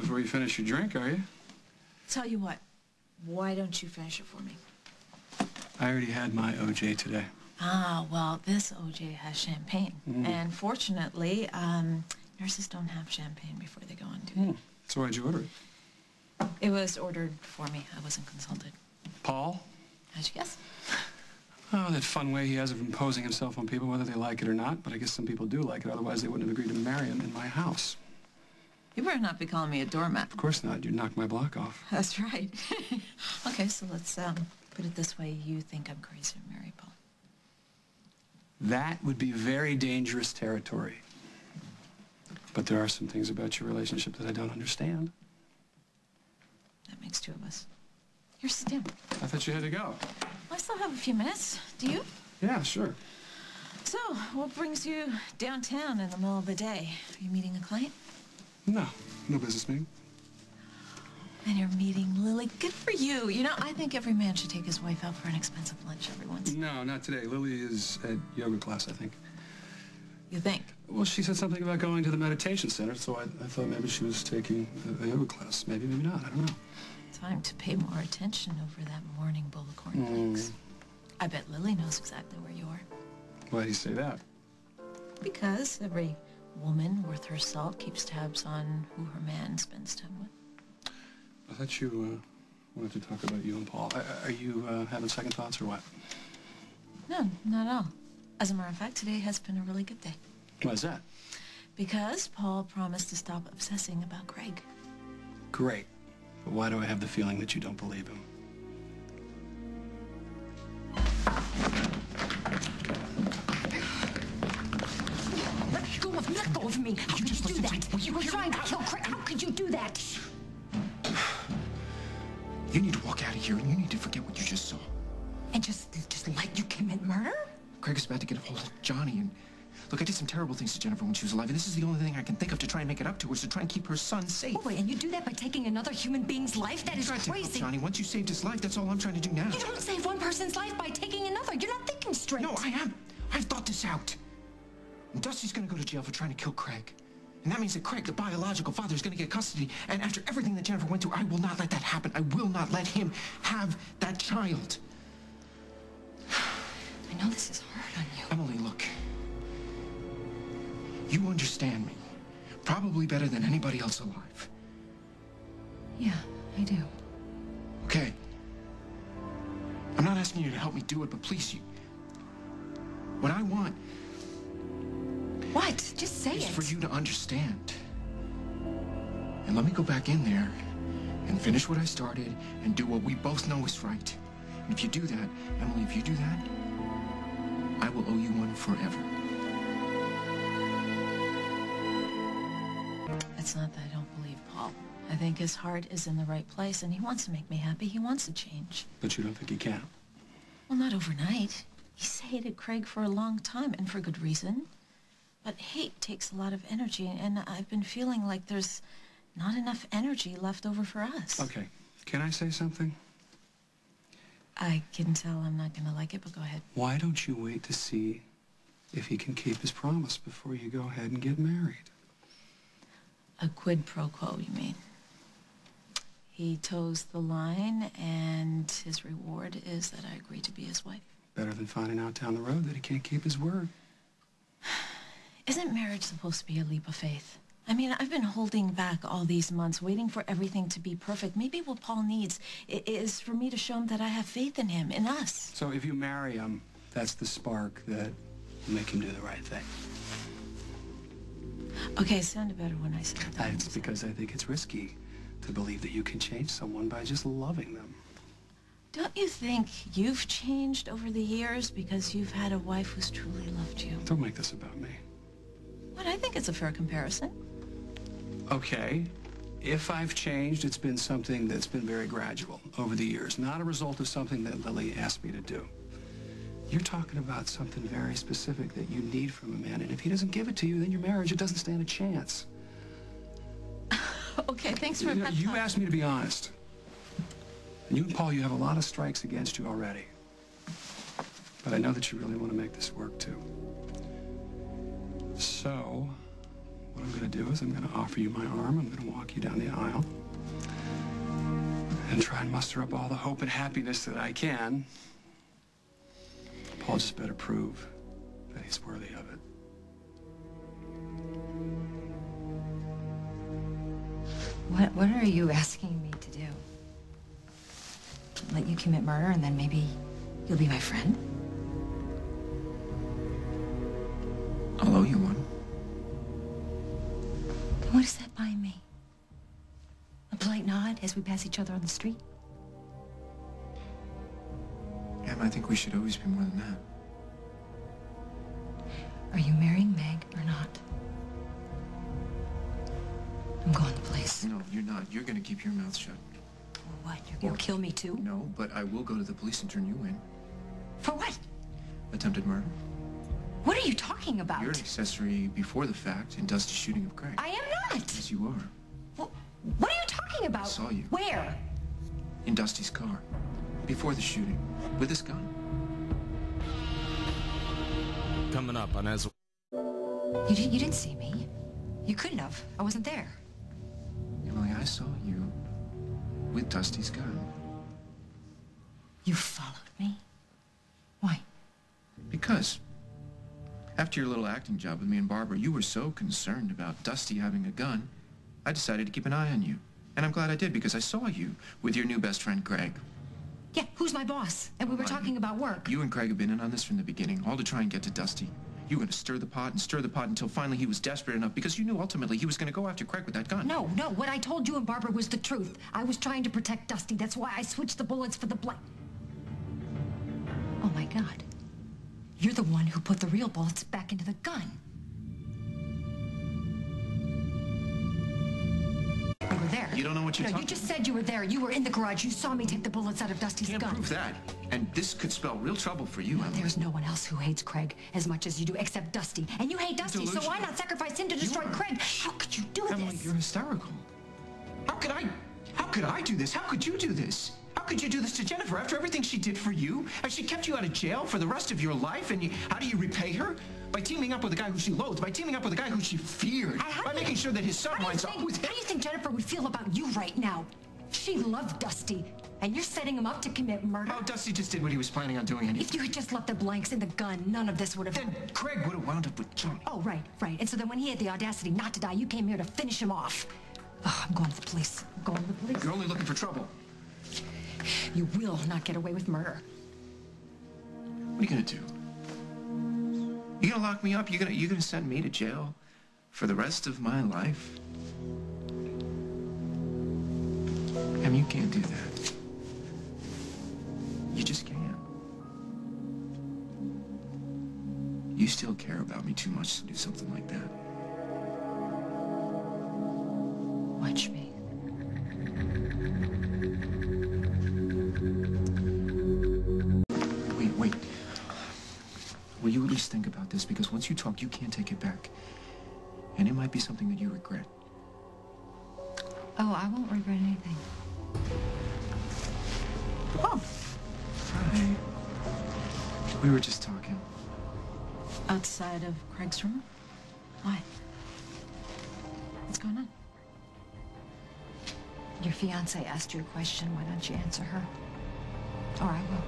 before you finish your drink, are you? Tell you what, why don't you finish it for me? I already had my OJ today. Ah, well, this OJ has champagne. And fortunately, nurses don't have champagne before they go on duty. So why'd you order it? It was ordered for me. I wasn't consulted. Paul? How'd you guess? Oh, that fun way he has of imposing himself on people, whether they like it or not. But I guess some people do like it. Otherwise, they wouldn't have agreed to marry him in my house. You better not be calling me a doormat. Of course not. You'd knock my block off. That's right. Okay, so let's put it this way. You think I'm crazy to marry Paul? That would be very dangerous territory. But there are some things about your relationship that I don't understand. That makes two of us. Here, sit down. I thought you had to go. I still have a few minutes. Do you? Yeah, sure. So, what brings you downtown in the middle of the day? Are you meeting a client? No business meeting. And you're meeting Lily. Good for you. You know, I think every man should take his wife out for an expensive lunch every once in a while. No, not today. Lily is at yoga class, I think. You think? Well, she said something about going to the meditation center, so I thought maybe she was taking a yoga class. Maybe not. I don't know. Time to pay more attention over that morning bowl of cornflakes. I bet Lily knows exactly where you are. Why do you say that? Because every woman worth her salt keeps tabs on who her man spends time with. I thought you wanted to talk about you and Paul. Are you having second thoughts or what? No, not at all. As a matter of fact, today has been a really good day. Why is that? Because Paul promised to stop obsessing about Craig. Great. But why do I have the feeling that you don't believe him? Let go of me. How could you do that? You were trying to kill Craig. How could you do that? You need to walk out of here, and you need to forget what you just saw. And just let you commit murder? Craig is about to get a hold of Johnny, and look, I did some terrible things to Jennifer when she was alive, and this is the only thing I can think of to try and make it up to her, is to try and keep her son safe. Oh, wait, and you do that by taking another human being's life? That is crazy. Help Johnny. Once you saved his life, that's all I'm trying to do now. You don't save one person's life by taking another. You're not thinking straight. No, I am. I've thought this out. And Dusty's gonna go to jail for trying to kill Craig. And that means that Craig, the biological father, is gonna get custody. And after everything that Jennifer went through, I will not let that happen. I will not let him have that child. I know this is hard on you. Emily, look. You understand me. Probably better than anybody else alive. Yeah, I do. Okay. I'm not asking you to help me do it, but please, what I want... What? Just say it. ...is for you to understand. And let me go back in there and finish what I started and do what we both know is right. And if you do that, Emily, if you do that, I will owe you one forever. It's not that I don't believe Paul. I think his heart is in the right place, and he wants to make me happy. He wants to change. But you don't think he can? Well, not overnight. He's hated Craig for a long time, and for good reason. But hate takes a lot of energy, and I've been feeling like there's not enough energy left over for us. Okay. Can I say something? I can tell I'm not going to like it, but go ahead. Why don't you wait to see if he can keep his promise before you go ahead and get married? A quid pro quo, you mean? He toes the line, and his reward is that I agree to be his wife. Better than finding out down the road that he can't keep his word. Isn't marriage supposed to be a leap of faith? I mean, I've been holding back all these months, waiting for everything to be perfect. Maybe what Paul needs is for me to show him that I have faith in him, in us. So if you marry him, that's the spark that will make him do the right thing. Okay, it sounded better when I said that. It's because I think it's risky to believe that you can change someone by just loving them. Don't you think you've changed over the years because you've had a wife who's truly loved you? Don't make this about me. But I think it's a fair comparison. Okay. If I've changed, it's been something that's been very gradual over the years, not a result of something that Lily asked me to do. You're talking about something very specific that you need from a man, and if he doesn't give it to you, then your marriage, it doesn't stand a chance. Okay, thanks for that. You asked me to be honest. And you and Paul, you have a lot of strikes against you already. But I know that you really want to make this work, too. So, What I'm going to do is I'm going to offer you my arm. I'm going to walk you down the aisle and try and muster up all the hope and happiness that I can. Paul just better prove that he's worthy of it. What are you asking me to do? Let you commit murder and then maybe you'll be my friend? I'll owe you one. What does that buy me? A polite nod as we pass each other on the street? Em, I think we should always be more than that. Are you marrying Meg or not? I'm going to police. No, you're not. You're gonna keep your mouth shut. Well, what? You're gonna kill me too? No, but I will go to the police and turn you in. For what? Attempted murder. What are you talking about? You're an accessory before the fact in Dusty's shooting of Craig. I am not. Yes, you are. Well, what are you talking about? I saw you. Where? In Dusty's car. Before the shooting. With this gun. Coming up on As... You didn't see me. You couldn't have. I wasn't there. Emily, I saw you with Dusty's gun. You followed me? Why? Because after your little acting job with me and Barbara, you were so concerned about Dusty having a gun, I decided to keep an eye on you. And I'm glad I did, because I saw you with your new best friend, Craig. Yeah, who's my boss? And we were talking about work. You and Craig have been in on this from the beginning, all to try and get to Dusty. You were going to stir the pot and stir the pot until finally he was desperate enough, because you knew ultimately he was going to go after Craig with that gun. No, what I told you and Barbara was the truth. I was trying to protect Dusty. That's why I switched the bullets for the blank. Oh my God. You're the one who put the real bullets back into the gun. You were there. You don't know what you're No, talking you just said you were there. You were in the garage. You saw me take the bullets out of Dusty's Can't gun. prove that. And this could spell real trouble for you, Emily. There's no one else who hates Craig as much as you do, except Dusty. And you hate Dusty, so Delusional. why not sacrifice him to destroy Craig? How could you do Emily, this? you're hysterical. How could I do this? How could you do this? How could you do this to Jennifer after everything she did for you? Has she kept you out of jail for the rest of your life? And how do you repay her? By teaming up with a guy who she loathed, by teaming up with a guy who she feared, by making sure that his son winds up with him. How do you think Jennifer would feel about you right now? She loved Dusty, and you're setting him up to commit murder? Oh, Dusty just did what he was planning on doing anyway. If you had just left the blanks in the gun, none of this would have... Then Craig would have wound up with Johnny. Oh, right. And so then when he had the audacity not to die, you came here to finish him off. Oh, I'm going to the police. I'm going to the police. You're only looking for trouble. You will not get away with murder. What are you gonna do? You gonna lock me up? You gonna send me to jail for the rest of my life? I mean, you can't do that. You just can't. You still care about me too much to do something like that. Watch me. Wait. Will you at least think about this? Because once you talk, you can't take it back. And it might be something that you regret. Oh, I won't regret anything. Oh. Hi. We were just talking. Outside of Craig's room? Why? What's going on? Your fiancé asked you a question. Why don't you answer her? Or I will.